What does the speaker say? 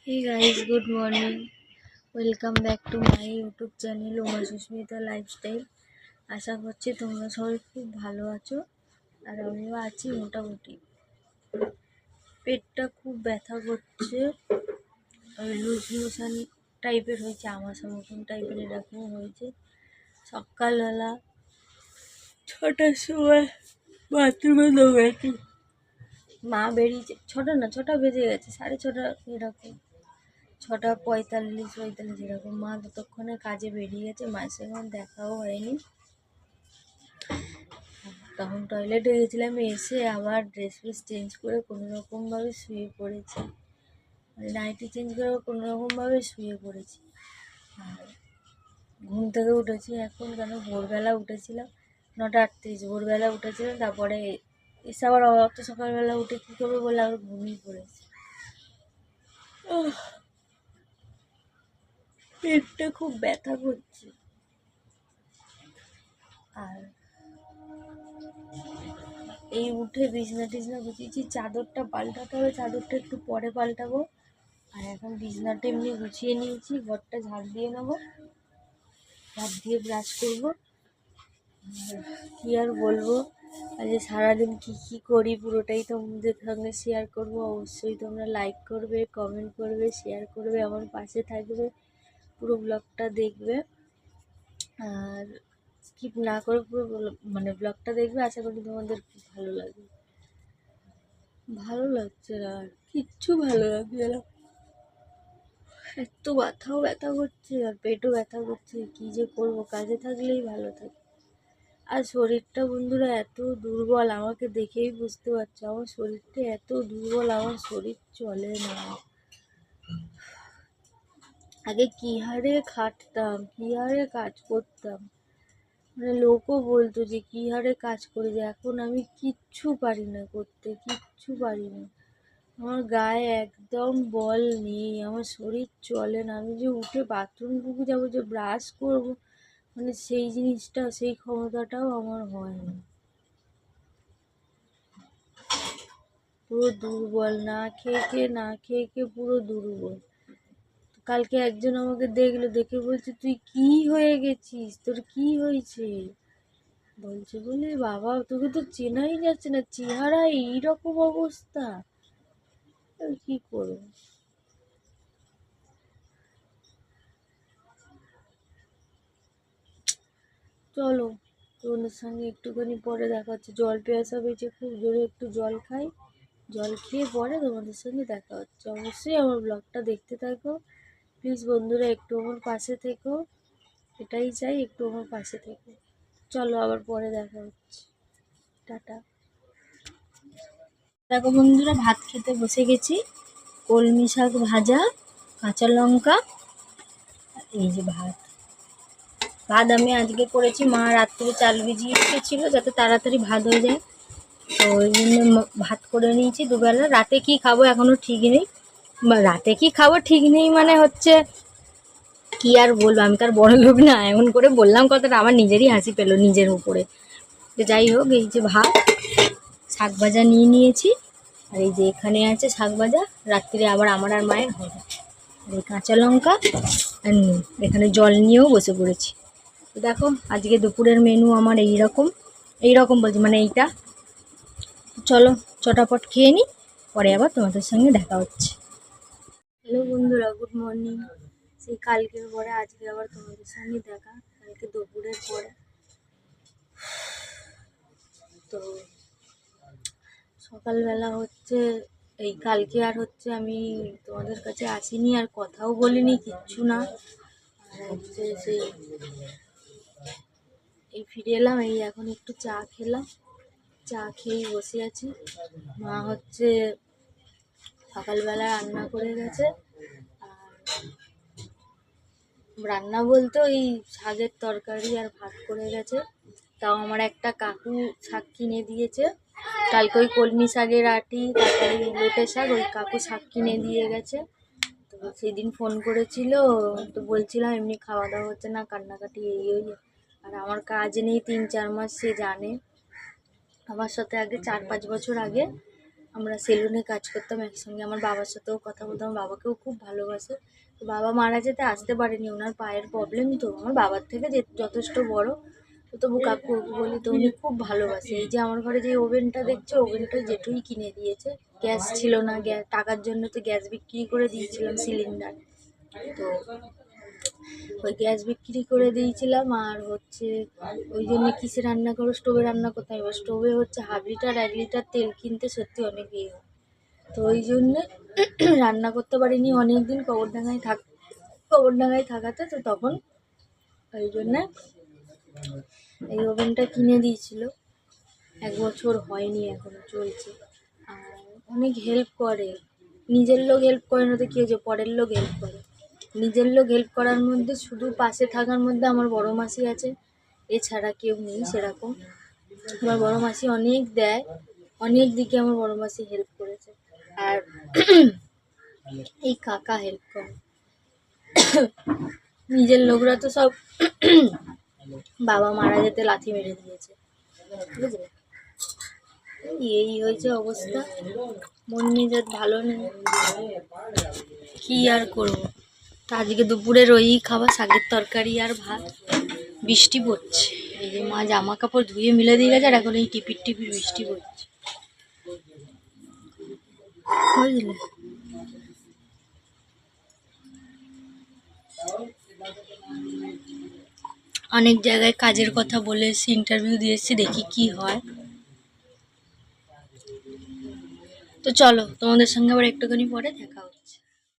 Hey guys, good morning. Welcome back to my YouTube channel Uma Sushmita lifestyle. আশা করছি তোমরা সবাই খুব ভালো আছো আর আমিও আছি মোটামুটি। পেটটা খুব ব্যথা করছে, লুজ মোশন টাইপের হয়েছে, আমাশা মতন টাইপের এরকম হয়েছে। সকালবেলা 6টার সময় বাথরুমে দৌড়াচ্ছি, মা বেরিয়েছে। 6টা না, 6টা বেজে গেছে, 6:30 এরকম, 6:45 এরকম। মা ততক্ষণে কাজে বেরিয়ে গেছে, মায়ের সঙ্গে আমার দেখাও হয়নি। তখন টয়লেটে গেছিলাম, এসে আবার ড্রেস ফ্রেস চেঞ্জ করে কোনোরকমভাবে শুয়ে পড়েছি, মানে নাইটি চেঞ্জ করে কোনোরকমভাবে শুয়ে পড়েছি। আর ঘুম থেকে উঠেছি এখন, কেন ভোরবেলা উঠেছিলাম 9:38, ভোরবেলা উঠেছিলাম। তারপরে এসে আবার অত সকালবেলা উঠে কী করবো বলে আবার ঘুমিয়ে পড়েছি। পেটটা খুব ব্যথা করছে। আর এই উঠে বিছনা টিছনা গুছিয়েছি, চাদরটা পাল্টাতে হবে, চাদরটা একটু পরে পাল্টাবো। আর এখন বিছনাটা এমনি গুছিয়ে নিয়েছি, ঘরটা ঝাড় দিয়ে নেবো, ঝাড় দিয়ে ব্রাশ করবো। কি আর বলবো, আজকে সারাদিন কি করি পুরোটাই তোমাদের সঙ্গে শেয়ার করবো। অবশ্যই তোমরা লাইক করবে, কমেন্ট করবে, শেয়ার করবে, আমার পাশে থাকবে, পুরো ব্লগটা দেখবে। আর স্কিপ না করে পুরো মানে ব্লগটা দেখবে, আশা করি তোমাদের খুব ভালো লাগবে। ভালো লাগছে না, আর কিচ্ছু ভালো লাগছে না। এত ব্যথা করছে আর পেটও ব্যথা করছে, কি যে করবো, কাজে থাকলেই ভালো থাকে। আর শরীরটা বন্ধুরা এত দুর্বল, আমাকে দেখেই বুঝতে পারছো আমার শরীরটা এত দুর্বল, আমার শরীর চলে না। আগে কি হারে খাটতাম, কি হারে কাজ করতাম, মানে লোকও বলতো যে কি হারে কাজ করে যায়। এখন আমি কিচ্ছু পারি না করতে, কিচ্ছু পারি না। আমার গায়ে একদম বল নেই, আমার শরীর চলে না। আমি যে উঠে বাথরুম ঢুকে যাবো, যে ব্রাশ করবো, মানে সেই জিনিসটা, সেই ক্ষমতাটাও আমার হয় না। পুরো দুর্বল, না খেয়ে খেয়ে পুরো দুর্বল। কালকে একজন আমাকে দেখলো, দেখে বলছে তুই কি হয়ে গেছিস, তোর কি হয়েছে? বলছে বলে বাবা তোকে তো চেনাই যাচ্ছে না, চেহারা এইরকম অবস্থা, কি করবো। চলো তোমাদের সঙ্গে একটুখানি পরে দেখা হচ্ছে, জল পেয়াসা পেয়েছে খুব জোরে, একটু জল খাই, জল খেয়ে পরে তোমাদের সঙ্গে দেখা হচ্ছে। অবশ্যই আমার ব্লগটা দেখতে থাকো প্লিজ বন্ধুরা, একটু আমার পাশে থেকো, এটাই চাই, একটু আমার পাশে থেকো। চলো আবার পরে দেখা হচ্ছে, টাটা। দেখো বন্ধুরা, ভাত খেতে বসে গেছি, কলমি শাক ভাজা, কাঁচা লঙ্কা, এই যে ভাত। ভাত আমি আজকে করেছি, মা রাত্রে চাল ভিজিয়ে রেখেছিলো যাতে তাড়াতাড়ি ভাত হয়ে যায়, তো ওই জন্য ভাত করে নিয়েছি দুবেলা। রাতে কি খাবো এখনো ঠিক নেই, বা রাতে কি খাবো ঠিক নেই মানে হচ্ছে কি আর বলবো, আমি তার বড় লোক না, এমন করে বললাম কথাটা, আমার নিজেরই হাসি পেলো নিজের উপরে। তো যাই হোক, এই যে ভাত, শাক ভাজা নিয়ে নিয়েছি, আর এই যে এখানে আছে শাক ভাজা, রাত্রিরে আবার আমার আর মায়ের হবে। আর এই কাঁচা লঙ্কা আর নুন, এখানে জল নিয়েও বসে পড়েছি। তো দেখো আজকে দুপুরের মেনু আমার এইরকম বলছি, মানে এইটা। চলো চটাপট খেয়ে নিই, পরে আবার তোমাদের সঙ্গে দেখা হচ্ছে। হ্যালো বন্ধুরা, গুড মর্নিং। সেই কালকের পরে আজকে আবার তোমাদের সঙ্গে দেখা, কালকে দুপুরের পরে। তো সকালবেলা হচ্ছে, এই কালকে আর হচ্ছে আমি তোমাদের কাছে আসিনি, আর কথাও বলিনি, কিচ্ছু না। আর হচ্ছে সেই এই ফিরে এলাম, এই এখন একটু চা খেলাম, চা খেয়েই বসে আছি। মা হচ্ছে সকালবেলা রান্না করে গেছে, আর রান্না বলতে ওই শাকের তরকারি আর ভাত করে গেছে। তাও আমার একটা কাকু শাক কিনে দিয়েছে, কালকে ওই কলমি শাকের আটি, তারপরে লোটে শাক, ওই কাকু শাক কিনে দিয়ে গেছে। তো সেদিন ফোন করেছিল, তো বলছিলাম এমনি খাওয়া দাওয়া হচ্ছে না, কান্নাকাটি এই ওই। আর আমার কাজ নেই 3-4 মাস, সে জানে। আমার সাথে আগে 4-5 বছর আগে আমরা সেলুনে কাজ করতাম একসঙ্গে। আমার বাবার সাথেও কথা বলতাম, আমার বাবাকেও খুব ভালোবাসে। তো বাবা মারা যেতে আসতে পারেনি, ওনার পায়ের প্রবলেম। তো আমার বাবার থেকে যথেষ্ট বড়, তো তবু কাকু বলি, তো উনি খুব ভালোবাসে। এই যে আমার ঘরে যে ওভেনটা দেখছো, ওভেনটা জেঠুই কিনে দিয়েছে। গ্যাস ছিল না, টাকার জন্য তো গ্যাস বিক্রি করে দিয়েছিলাম, সিলিন্ডার। তো ওই গ্যাস বিক্রি করে দিয়েছিলাম। আর হচ্ছে ওই জন্য কিসে রান্না করো, স্টোভে রান্না করতে হবে। স্টোভে হচ্ছে 1/2 লিটার 1 লিটার তেল কিনতে সত্যি অনেক ইয়ে হয়। তো ওই জন্যে রান্না করতে পারিনি অনেক দিন, কবরডাঙ্গায় থাকাতে। তো তখন ওই জন্যে এই ওভেনটা কিনে দিয়েছিল। 1 বছর হয়নি, এখনো চলছে। আর অনেক হেল্প করে, নিজের লোক হেল্প করে না তো কি হয়েছে, পরের লোক হেল্প করে। নিজের লোক হেল্প করার মধ্যে শুধু পাশে থাকার মধ্যে আমার বড় মাসি আছে, এছাড়া কেউ নেই সেরকম। আমার বড় মাসি অনেক দেয়, অনেক দিকে আমার বড় মাসি হেল্প করেছে। আর এই কাকা হেল্প করে। নিজের লোকরা তো সব বাবা মারা যেতে লাথি মেরে দিয়েছে, বুঝলে। এই হয়েছে অবস্থা, মন মেজাজ ভালো নেই, কি আর করবো। তো আজকে দুপুরের ওই খাবার, শাকের তরকারি আর ভাত। বৃষ্টি পড়ছে, এই যে মা জামা কাপড় ধুয়ে মিলে দিয়ে গেছে, আর এখন এই টিপির টিপির বৃষ্টি পড়ছে, বুঝলে। অনেক জায়গায় কাজের কথা বলে এসেছি, ইন্টারভিউ দিয়ে এসেছি, দেখি কি হয়। তো চলো, তোমাদের সঙ্গে আবার একটুখানি পরে দেখা হবে।